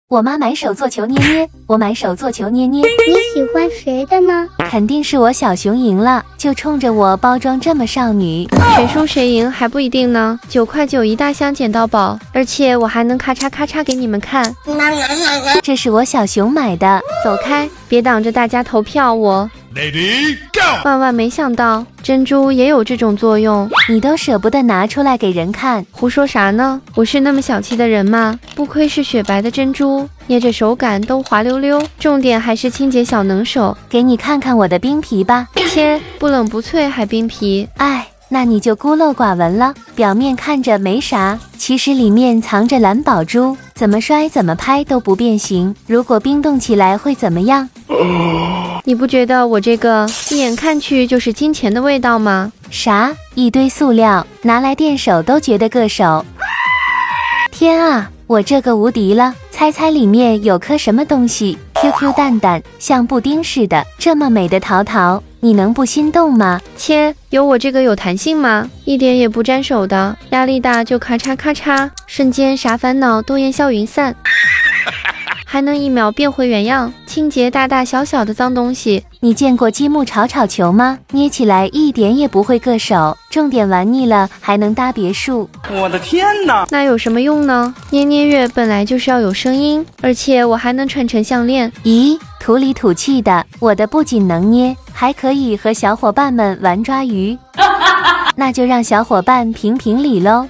我妈买手做球捏捏，我买手做球捏捏。你喜欢谁的呢？肯定是我小熊赢了，就冲着我包装这么少女。谁输谁赢还不一定呢。9块9一大箱捡到宝，而且我还能咔嚓咔嚓给你们看。这是我小熊买的。走开，别挡着大家投票我。Lady Go！ 万万没想到，珍珠也有这种作用，你都舍不得拿出来给人看，胡说啥呢？我是那么小气的人吗？不愧是雪白的珍珠，捏着手感都滑溜溜，重点还是清洁小能手。给你看看我的冰皮吧。切，不冷不脆还冰皮，哎，那你就孤陋寡闻了。表面看着没啥，其实里面藏着蓝宝珠，怎么摔怎么拍都不变形。如果冰冻起来会怎么样？你不觉得我这个一眼看去就是金钱的味道吗？啥？一堆塑料，拿来垫手都觉得硌手。天啊，我这个无敌了！猜猜里面有颗什么东西 ？QQ 蛋蛋，像布丁似的，这么美的桃桃，你能不心动吗？切，有我这个有弹性吗？一点也不沾手的，压力大就咔嚓咔嚓，瞬间啥烦恼都烟消云散。还能1秒变回原样，清洁大大小小的脏东西。你见过积木炒炒球吗？捏起来一点也不会硌手，重点玩腻了还能搭别墅。我的天哪！那有什么用呢？捏捏乐本来就是要有声音，而且我还能串成项链。咦，土里土气的，我的不仅能捏，还可以和小伙伴们玩抓鱼。那就让小伙伴评评理喽。